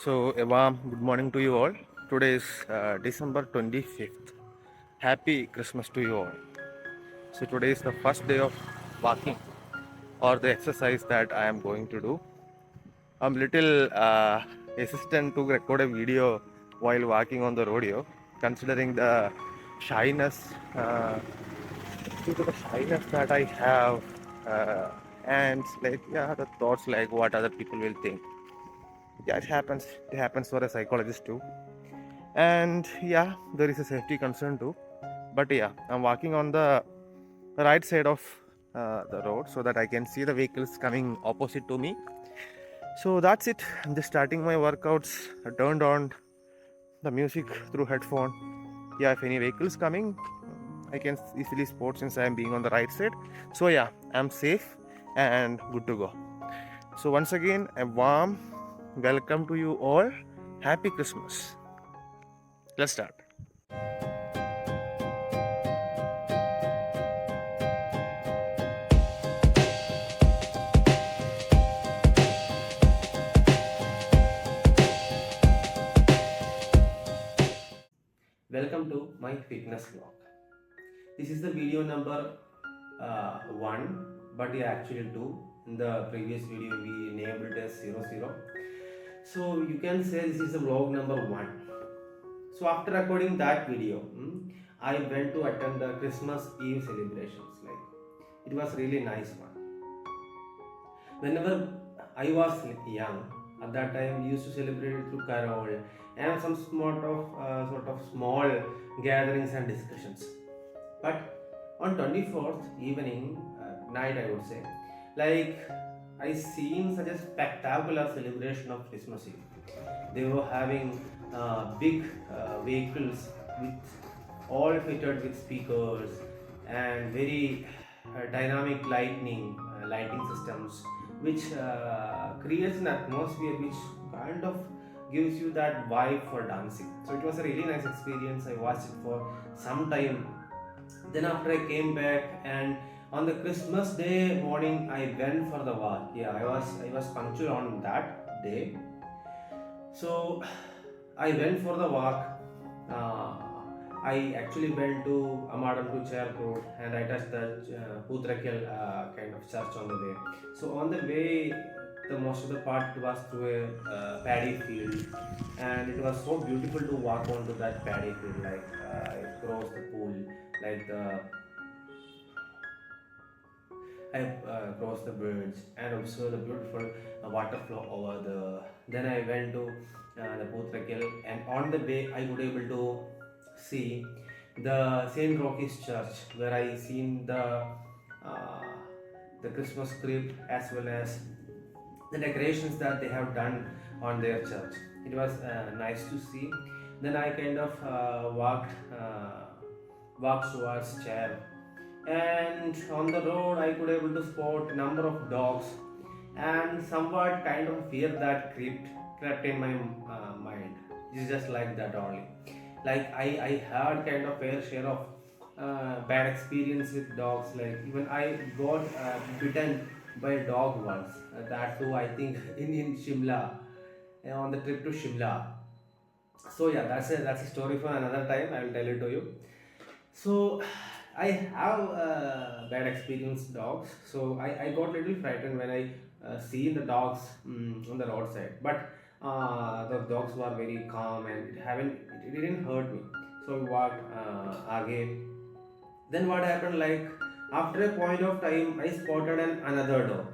So, a warm good morning to you all. Today is December 25th. Happy Christmas to you all. So, today is the first day of walking or the exercise that I am going to do. I'm little hesitant to record a video while walking on the rodeo, considering the shyness, due to the shyness that I have, and like the thoughts like what other people will think. Yeah, it happens. It happens for a psychologist too. And yeah, there is a safety concern too. But yeah, I'm walking on the right side of the road so that I can see the vehicles coming opposite to me. So that's it. I'm just starting my workouts. I turned on the music through headphone. Yeah, if any vehicles coming, I can easily spot since I am being on the right side. So yeah, I'm safe and good to go. So once again, a warm welcome to you all. Happy Christmas. Let's start. Welcome to my fitness vlog. This is the video number 1, but yeah, actually 2. In the previous video, we named it as 00. So you can say this is the vlog number 1. So after recording that video, I went to attend the Christmas Eve celebrations. Like it was really nice one. Whenever I was young, at that time we used to celebrate it through carol and some sort of small gatherings and discussions. But on 24th evening, night I would say, like I seen such a spectacular celebration of Christmas Eve. They were having big vehicles with all fitted with speakers and very dynamic lighting systems, which creates an atmosphere which kind of gives you that vibe for dancing. So it was a really nice experience. I watched it for some time. Then after I came back, and on the Christmas Day morning I went for the walk. Yeah, I was punctual on that day. So I went for the walk. Uh, I actually went to Amadam to Chair Road and I touched the Putrakil kind of church on the way. So on the way, the most of the part was through a paddy field, and it was so beautiful to walk onto that paddy field, like across the pool, like the I crossed the bridge and observed the beautiful water flow over the. Then I went to the Putrakil, and on the way I could able to see the Saint Rocky's Church, where I seen uh, the Christmas script as well as the decorations that they have done on their church. It was nice to see. Then I kind of walked towards chair, and on the road I could able to spot a number of dogs, and somewhat kind of fear that crept in my mind. It's just like that only. Like I had kind of fair share of bad experience with dogs. Like even I got bitten by a dog once. That too, I think in Shimla, on the trip to Shimla. So yeah, that's a story for another time. I will tell it to you. So I have bad experience dogs. So I got little frightened when I see the dogs on the roadside. But the dogs were very calm and it didn't hurt me. So we walked again. Then what happened? Like after a point of time, I spotted another dog.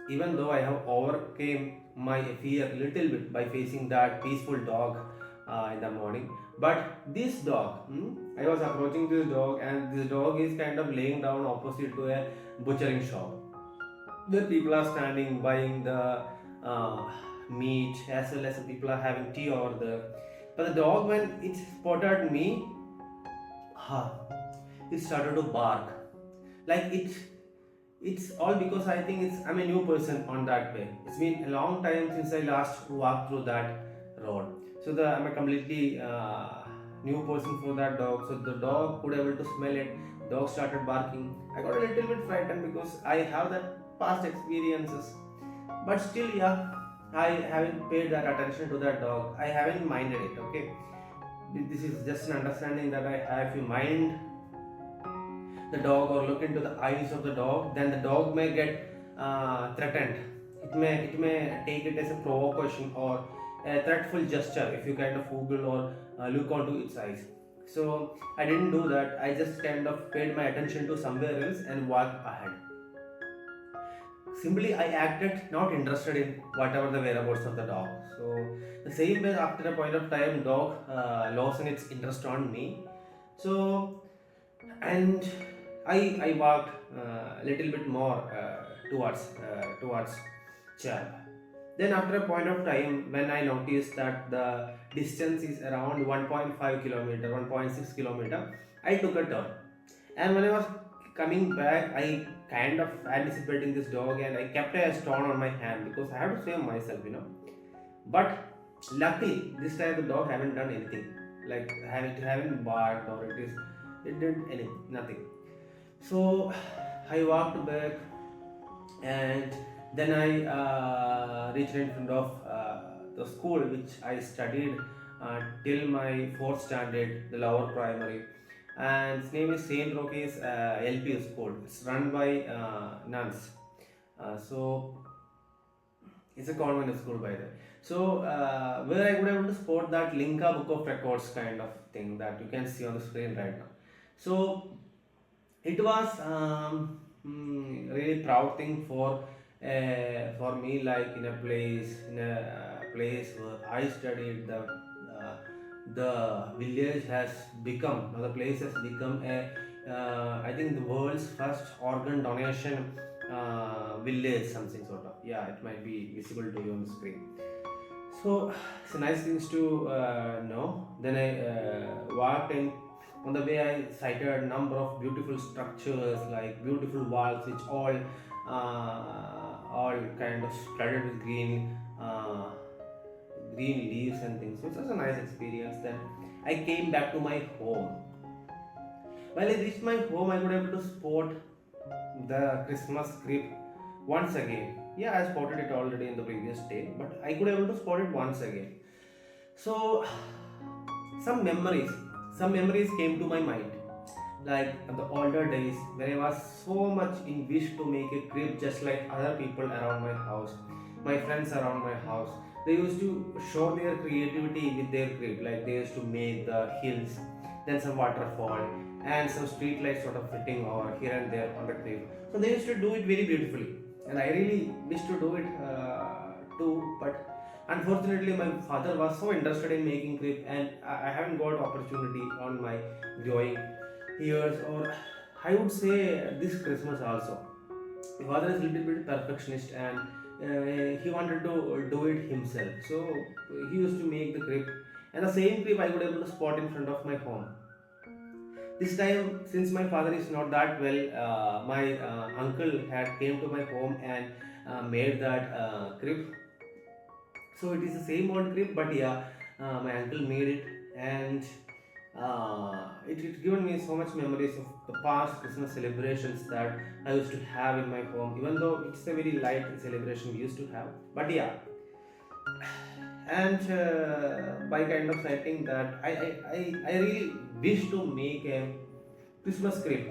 Even though I have overcame my fear little bit by facing that peaceful dog in the morning, but this dog, I was approaching this dog, and this dog is kind of laying down opposite to a butchering shop where people are standing buying the uh, meat, as well as people are having tea over there. But the dog, when it spotted me, it started to bark. Like it's all because I think I'm a new person on that way. It's been a long time since I last walked through that road. So I'm a completely new person for that dog. So the dog could able to smell it. Dog started barking. I got a little bit frightened because I have that past experiences. But still, yeah, I haven't paid that attention to that dog. I haven't minded it. Okay, this is just an understanding that I have. If you mind the dog or look into the eyes of the dog, then the dog may get threatened. It may take it as a provocation or a threatful gesture if you kind of Google or look onto its eyes. So I didn't do that. I just kind of paid my attention to somewhere else and walked ahead. Simply, I acted not interested in whatever the whereabouts of the dog. So the same way, after a point of time, dog lost its interest on me. So and I walked a little bit more towards chair. Then after a point of time, when I noticed that the distance is around 1.5 kilometer, 1.6 kilometer, I took a turn. And when I was coming back, I kind of anticipating this dog, and I kept a stone on my hand because I have to save myself. But luckily, this time the dog haven't done anything. Like haven't barked or it did anything, nothing. So I walked back, and then I reached in front of the school which I studied till my fourth standard, the lower primary, and its name is Saint Rocky's LP school. It's run by nuns. So it's a convent school by the way. So where I would able to spot that Linka Book of Records kind of thing that you can see on the screen right now. So it was really proud thing for me, like in a place where I studied. The village has become, or the place has become a I think the world's first organ donation village, something sort of. Yeah, it might be visible to you on the screen. So it's a nice things to know. Then I walked in. On the way, I sighted a number of beautiful structures, like beautiful walls, which all kind of flooded with green leaves and things. So it was a nice experience. Then I came back to my home. While I reached my home, I could able to spot the Christmas tree once again. Yeah, I spotted it already in the previous day, but I could able to spot it once again. So some memories came to my mind, like the older days when I was so much in wish to make a crib just like other people around my house, my friends around my house. They used to show their creativity with their crib, like they used to make the hills, then some waterfall, and some street lights sort of fitting over here and there on the crib. So they used to do it very beautifully, and I really wish to do it too, but unfortunately, my father was so interested in making crib, and I haven't got opportunity on my growing years, or I would say this Christmas also. My father is a little bit perfectionist, and he wanted to do it himself. So he used to make the crib, and the same crib I would able to spot in front of my home. This time, since my father is not that well, my uncle had came to my home and made that crib. So it is the same old crib, but yeah, my uncle made it, and it given me so much memories of the past Christmas celebrations that I used to have in my home. Even though it's a very light celebration we used to have, but yeah, and by kind of setting that I really wish to make a Christmas crib.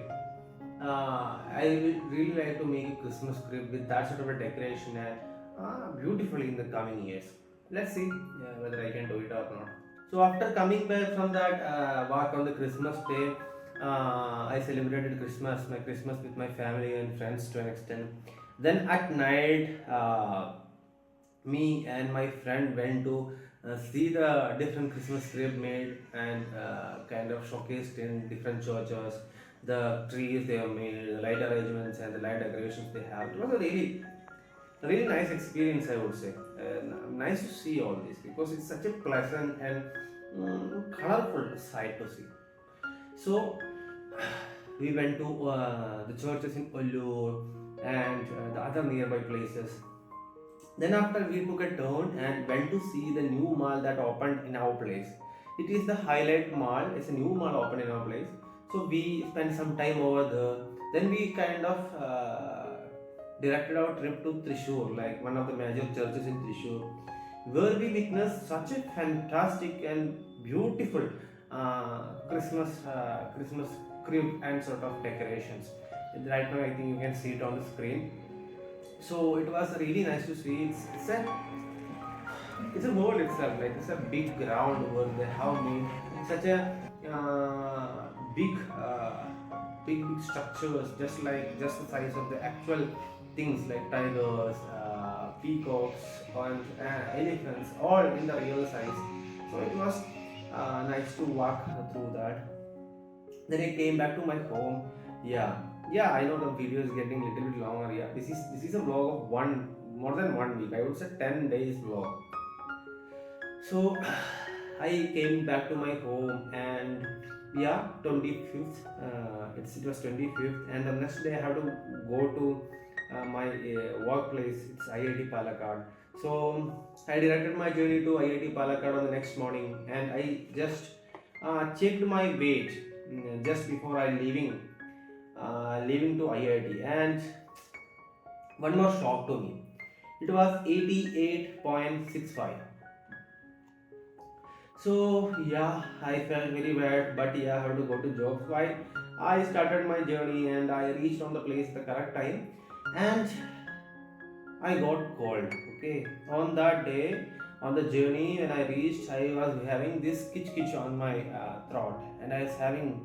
I would really like to make a Christmas crib with that sort of a decoration and beautifully in the coming years. Let's see whether I can do it or not. So after coming back from that walk on the Christmas day, I celebrated my Christmas with my family and friends to an extent. Then at night, me and my friend went to see the different Christmas tree made and kind of showcased in different churches. The trees they have made, the light arrangements and the light decorations they have. It was a really nice experience, I would say. Nice to see all this because it's such a pleasant and colorful sight to see. So we went to the churches in Ullur and the other nearby places. Then after we took a turn and went to see the new mall that opened in our place. It is the Highlight Mall. It's a new mall opened in our place. So we spent some time over there. Then we kind of directed our trip to Thrissur, like one of the major churches in Thrissur, where we witnessed such a fantastic and beautiful Christmas crib and sort of decorations. Right now, I think you can see it on the screen. So it was really nice to see. It's a world itself. Like it's a big ground where they have made such a big, big structures, just the size of the actual things like tigers, peacocks, and elephants, all in the real size. So it was nice to walk through that. Then I came back to my home. Yeah, yeah. I know the video is getting a little bit longer. Yeah, this is a vlog of more than 1 week. I would say 10 days vlog. So I came back to my home and yeah, 25th. It was 25th, and the next day I have to go to my workplace. It's IIT Palakkad. So I directed my journey to IIT Palakkad on the next morning, and I just checked my weight just before I leaving to IIT, and one more shock to me. It was 88.65. So yeah, I felt very bad, but yeah, I have to go to job. So I started my journey and I reached on the place at the correct time, and I got cold. Okay, on that day, on the journey when I reached, I was having this kitch on my throat, and I was having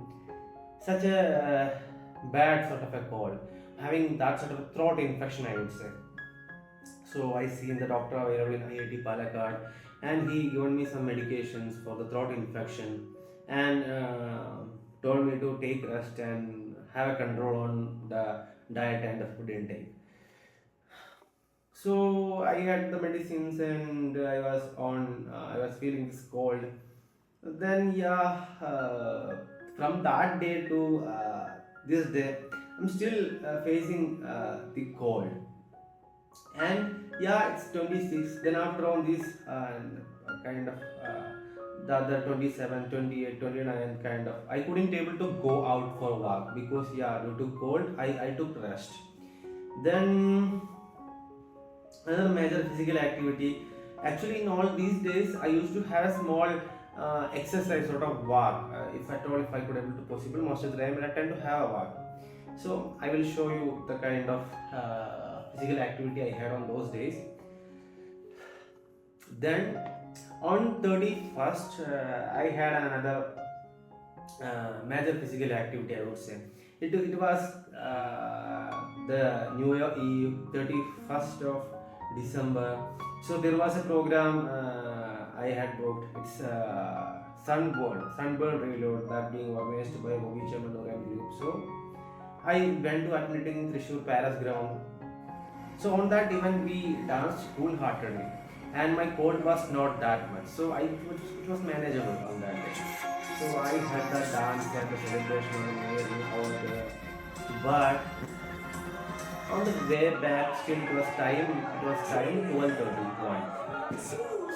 such a bad sort of a cold, having that sort of a throat infection, I would say. So I seen the doctor available in IIT Palakkad, and he given me some medications for the throat infection, and told me to take rest and have a control on the diet and the food intake. So I had the medicines, and I was feeling this cold. Then yeah, from that day to this day, I'm still facing the cold. And yeah, it's 26. Then after all this kind of the other 27, 28, 29 kind of, I couldn't able to go out for a walk because yeah, due to cold, I took rest. Then another major physical activity. Actually, in all these days, I used to have a small exercise sort of walk. If at all, if I could able to possible, most of the time I tend to have a walk. So I will show you the kind of physical activity I had on those days. Then on 31st, I had another major physical activity, I would say. It was the New Year Eve, 31st of December. So there was a program I had booked. It's Sunburn Reload, that being organized by PGIMER group. So I went to attending in Thrissur Palace ground. So on that event we danced wholeheartedly, and my cold was not that much. So it was manageable on that day. So I had the dance and the celebration all there. But on the way back, still it was time 12:31.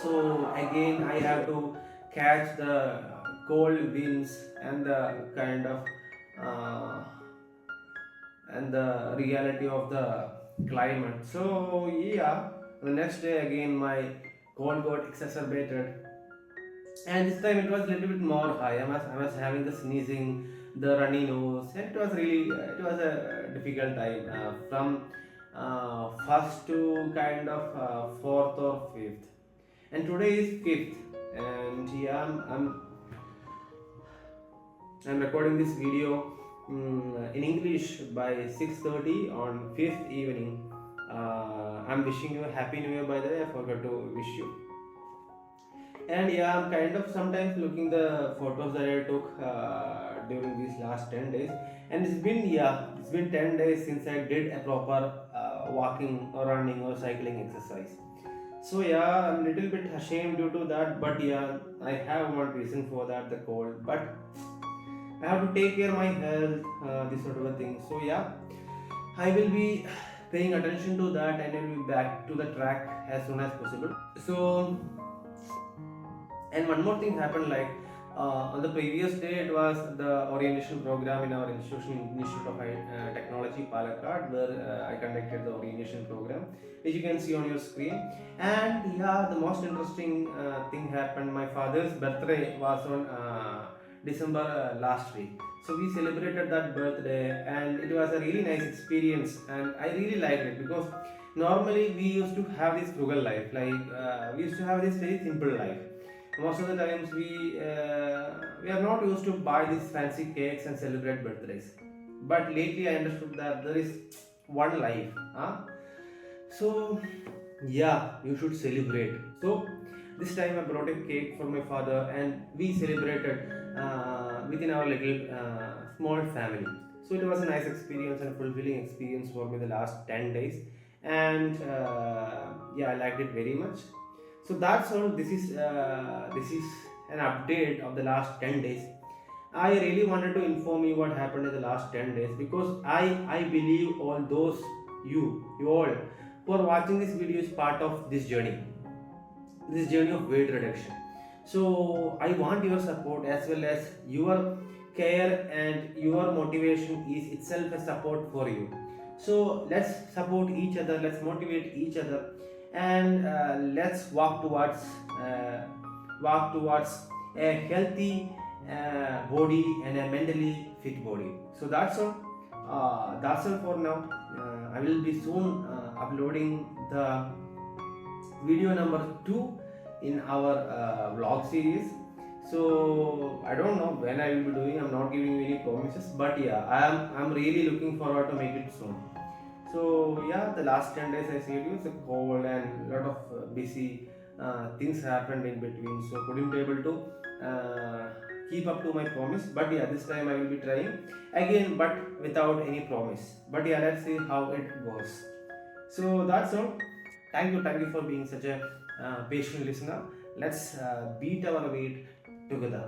So again I have to catch the cold winds and the kind of and the reality of the climate. So yeah, the next day again my cold got exacerbated, and this time it was a little bit more high. I was having the sneezing, the runny nose, and it was a difficult time from first to kind of fourth or fifth, and today is fifth, and yeah, I'm recording this video in English by 6:30 on 5th evening. I'm wishing you a happy new year, by the way. I forgot to wish you. And yeah, I'm kind of sometimes looking the photos that I took during these last 10 days, and it's been 10 days since I did a proper walking or running or cycling exercise. So yeah, I'm a little bit ashamed due to that, but yeah, I have one reason for that, the cold. But I have to take care of my health, this sort of a thing. So yeah, I will be paying attention to that, and I will be back to the track as soon as possible. So, and one more thing happened, like On the previous day, it was the orientation program in our Institute of Technology, Palakkad, where I conducted the orientation program, which you can see on your screen. And yeah, the most interesting thing happened. My father's birthday was on December last week. So we celebrated that birthday, and it was a really nice experience, and I really liked it because normally we used to have this frugal life, like we used to have this very simple life. Most of the times we are not used to buy these fancy cakes and celebrate birthdays. But lately I understood that there is one life. Huh? So yeah, you should celebrate. So this time I brought a cake for my father, and we celebrated within our little small family. So it was a nice experience and fulfilling experience for me the last 10 days, and yeah, I liked it very much. So that's all. This is an update of the last 10 days. I really wanted to inform you what happened in the last 10 days, because I believe all those you all who are watching this video is part of this journey of weight reduction. So I want your support as well as your care, and your motivation is itself a support for you. So let's support each other, let's motivate each other, and let's uh, walk towards a healthy body and a mentally fit body. So that's all for now. I will be soon uploading the video number 2 in our vlog series. So I don't know when I will be doing. I'm not giving you any promises, but yeah, I'm really looking forward to make it soon. So yeah, the last 10 days I said it's a cold and lot of busy things happened in between. So couldn't be able to keep up to my promise. But yeah, this time I will be trying again, but without any promise. But yeah, let's see how it goes. So that's all. Thank you for being such a patient listener. Let's beat our weight together.